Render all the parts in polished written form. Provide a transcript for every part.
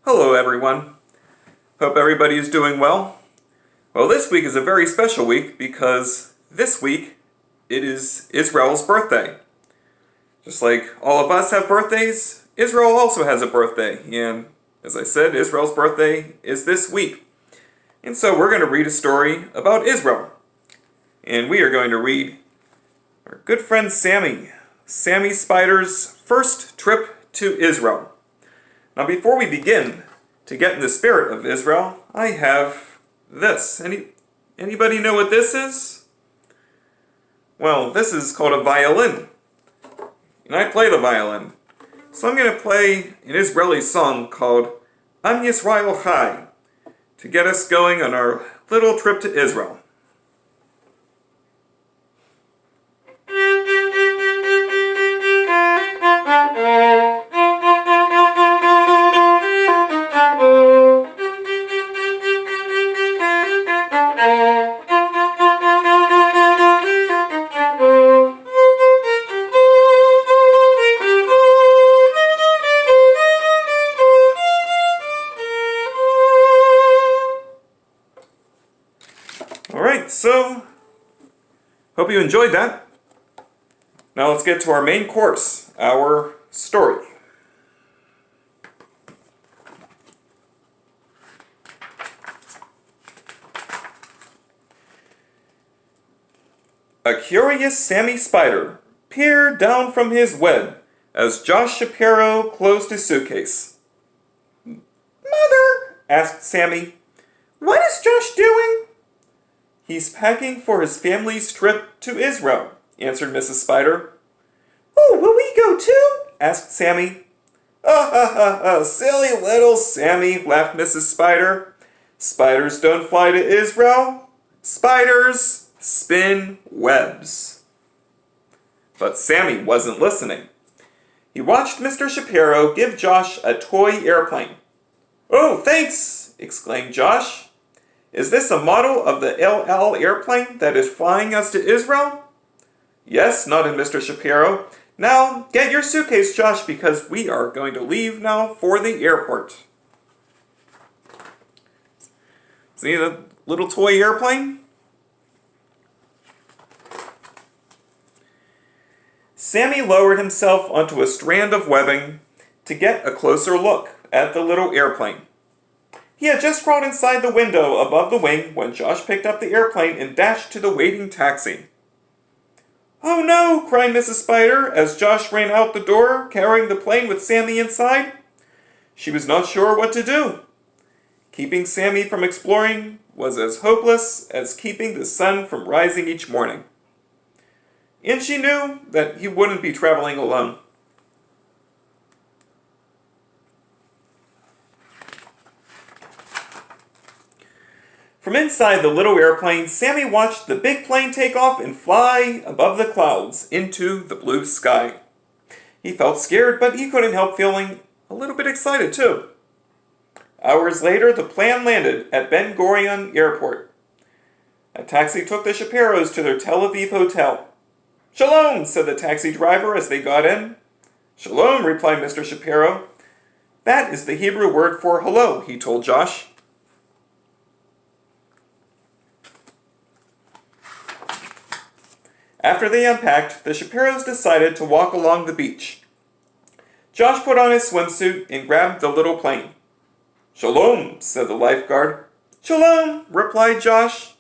Hello everyone. Hope everybody is doing well. Well, this week is a very special week because this week it is Israel's birthday. Just like all of us have birthdays, Israel also has a birthday. And as I said, Israel's birthday is this week. And so we're going to read a story about Israel. And we are going to read our good friend Sammy Spider's first trip to Israel. Now before we begin to get in the spirit of Israel, I have this. Anybody know what this is? Well, this is called a violin. And I play the violin. So I'm going to play an Israeli song called Am Yisrael Chai to get us going on our little trip to Israel. Alright, so hope you enjoyed that. Now let's get to our main course, our story. A curious Sammy Spider peered down from his web as Josh Shapiro closed his suitcase. "Mother," asked Sammy, "what is Josh doing?" "He's packing for his family's trip to Israel," answered Mrs. Spider. "Oh, will we go too?" asked Sammy. "Ha ha ha ha, silly little Sammy," laughed Mrs. Spider. "Spiders don't fly to Israel. Spiders spin webs." But Sammy wasn't listening. He watched Mr. Shapiro give Josh a toy airplane. "Oh, thanks!" exclaimed Josh. "Is this a model of the LL airplane that is flying us to Israel?" "Yes," nodded Mr. Shapiro. "Now, get your suitcase, Josh, because we are going to leave now for the airport." See the little toy airplane? Sammy lowered himself onto a strand of webbing to get a closer look at the little airplane. He had just crawled inside the window above the wing when Josh picked up the airplane and dashed to the waiting taxi. "Oh no!" cried Mrs. Spider as Josh ran out the door carrying the plane with Sammy inside. She was not sure what to do. Keeping Sammy from exploring was as hopeless as keeping the sun from rising each morning. And she knew that he wouldn't be traveling alone. From inside the little airplane, Sammy watched the big plane take off and fly above the clouds into the blue sky. He felt scared, but he couldn't help feeling a little bit excited too. Hours later, the plane landed at Ben Gurion Airport. A taxi took the Shapiros to their Tel Aviv hotel. "Shalom," said the taxi driver as they got in. "Shalom," replied Mr. Shapiro. "That is the Hebrew word for hello," he told Josh. After they unpacked, the Shapiros decided to walk along the beach. Josh put on his swimsuit and grabbed the little plane. "Shalom," said the lifeguard. "Shalom," replied Josh.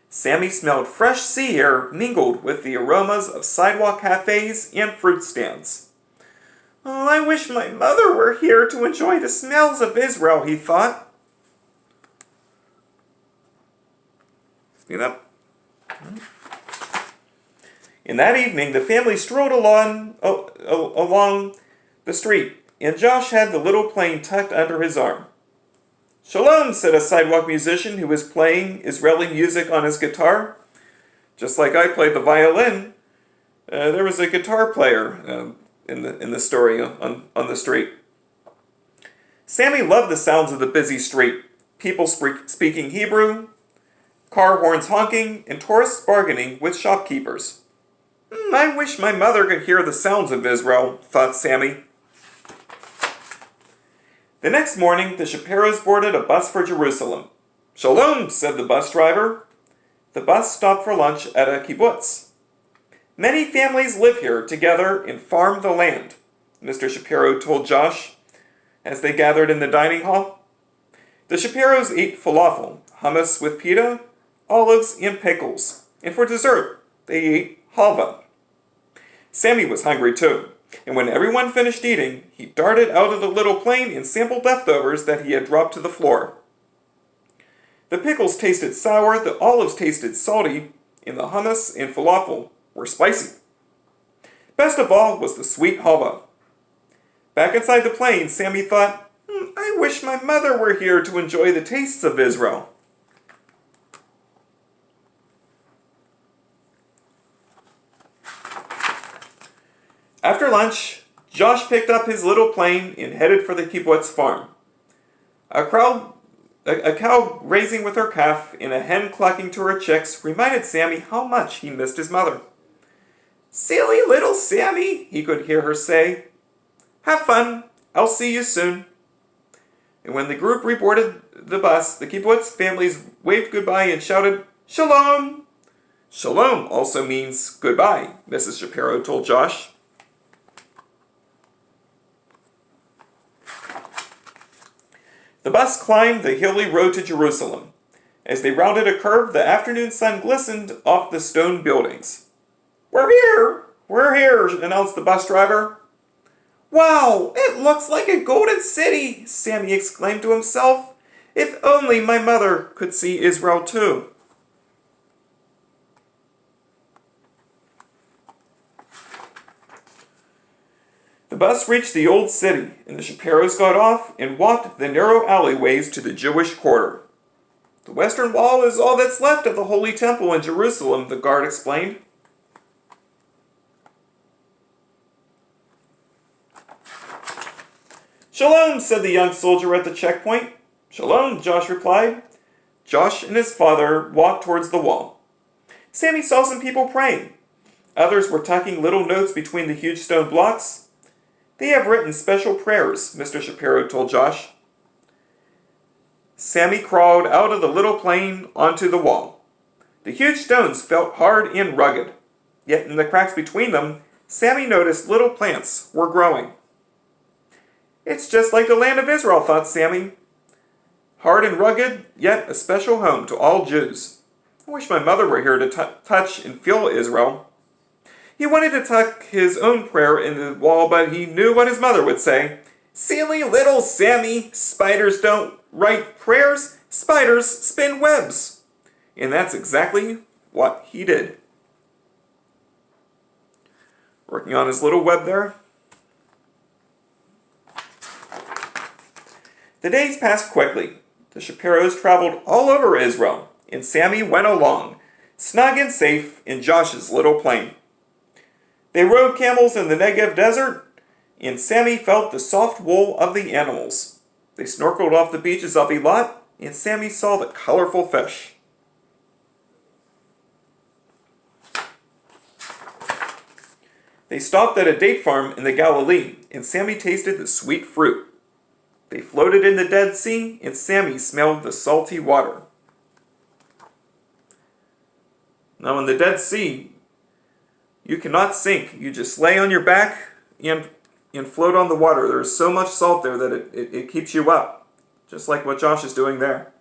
Sammy smelled fresh sea air mingled with the aromas of sidewalk cafes and fruit stands. "Oh, I wish my mother were here to enjoy the smells of Israel," he thought. See that? And that evening, the family strolled along the street, and Josh had the little plane tucked under his arm. "Shalom," said a sidewalk musician who was playing Israeli music on his guitar. Just like I played the violin, there was a guitar player in the story on the street. Sammy loved the sounds of the busy street, people speaking Hebrew, car horns honking, and tourists bargaining with shopkeepers. I wish my mother could hear the sounds of Israel," thought Sammy. The next morning, the Shapiros boarded a bus for Jerusalem. "Shalom," said the bus driver. The bus stopped for lunch at a kibbutz. "Many families live here together and farm the land," Mr. Shapiro told Josh as they gathered in the dining hall. The Shapiros ate falafel, hummus with pita, olives, and pickles. And for dessert, they ate halva. Sammy was hungry too, and when everyone finished eating, he darted out of the little plane and sampled leftovers that he had dropped to the floor. The pickles tasted sour, the olives tasted salty, and the hummus and falafel were spicy. Best of all was the sweet halva. Back inside the plane, Sammy thought, I wish my mother were here to enjoy the tastes of Israel. After lunch, Josh picked up his little plane and headed for the kibbutz farm. A cow grazing with her calf and a hen clucking to her chicks reminded Sammy how much he missed his mother. "Silly little Sammy," he could hear her say. "Have fun. I'll see you soon." And when the group reboarded the bus, the kibbutz families waved goodbye and shouted, "Shalom!" Shalom also means goodbye, Mrs. Shapiro told Josh. The bus climbed the hilly road to Jerusalem. As they rounded a curve, the afternoon sun glistened off the stone buildings. "We're here! We're here!" announced the bus driver. "Wow, it looks like a golden city!" Sammy exclaimed to himself. "If only my mother could see Israel too." The bus reached the old city, and the Shapiros got off and walked the narrow alleyways to the Jewish quarter. "The Western Wall is all that's left of the Holy Temple in Jerusalem," the guard explained. "Shalom," said the young soldier at the checkpoint. "Shalom," Josh replied. Josh and his father walked towards the wall. Sammy saw some people praying. Others were tucking little notes between the huge stone blocks. "They have written special prayers," Mr. Shapiro told Josh. Sammy crawled out of the little plane onto the wall. The huge stones felt hard and rugged. Yet in the cracks between them, Sammy noticed little plants were growing. "It's just like the land of Israel," thought Sammy. Hard and rugged, yet a special home to all Jews. I wish my mother were here to touch and feel Israel. He wanted to tuck his own prayer in the wall, but he knew what his mother would say. "Silly little Sammy, spiders don't write prayers, spiders spin webs." And that's exactly what he did. Working on his little web there. The days passed quickly. The Shapiros traveled all over Israel, and Sammy went along, snug and safe in Josh's little plane. They rode camels in the Negev desert, and Sammy felt the soft wool of the animals. They snorkeled off the beaches of Eilat, and Sammy saw the colorful fish. They stopped at a date farm in the Galilee, and Sammy tasted the sweet fruit. They floated in the Dead Sea, and Sammy smelled the salty water. Now in the Dead Sea, you cannot sink. You just lay on your back and float on the water. There's so much salt there that it keeps you up, just like what Josh is doing there.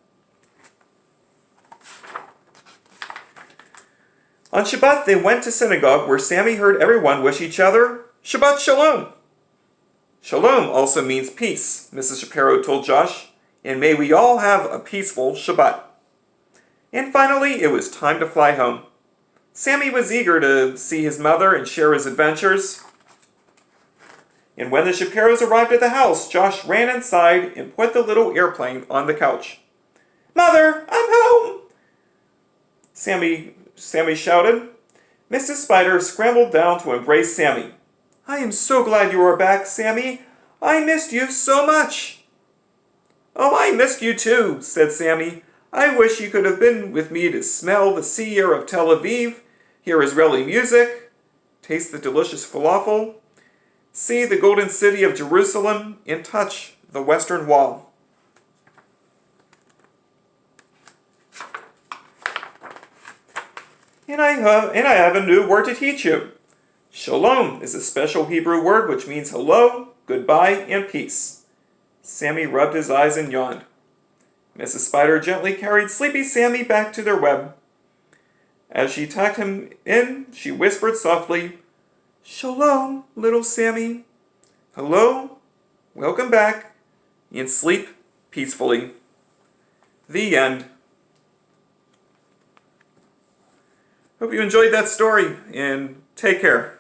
On Shabbat, they went to synagogue where Sammy heard everyone wish each other Shabbat Shalom. Shalom also means peace, Mrs. Shapiro told Josh, and may we all have a peaceful Shabbat. And finally, it was time to fly home. Sammy was eager to see his mother and share his adventures. And when the Shapiros arrived at the house, Josh ran inside and put the little airplane on the couch. "Mother, I'm home!" Sammy shouted. Mrs. Spider scrambled down to embrace Sammy. "I am so glad you are back, Sammy. I missed you so much." "Oh, I missed you too," said Sammy. "I wish you could have been with me to smell the sea air of Tel Aviv, hear Israeli music, taste the delicious falafel, see the golden city of Jerusalem, and touch the Western Wall. And I have a new word to teach you. Shalom is a special Hebrew word which means hello, goodbye, and peace. Sammy rubbed his eyes and yawned. Mrs. Spider gently carried sleepy Sammy back to their web. As she tucked him in, she whispered softly, Shalom, little Sammy. Hello, welcome back, and sleep peacefully. The end. Hope you enjoyed that story, and take care.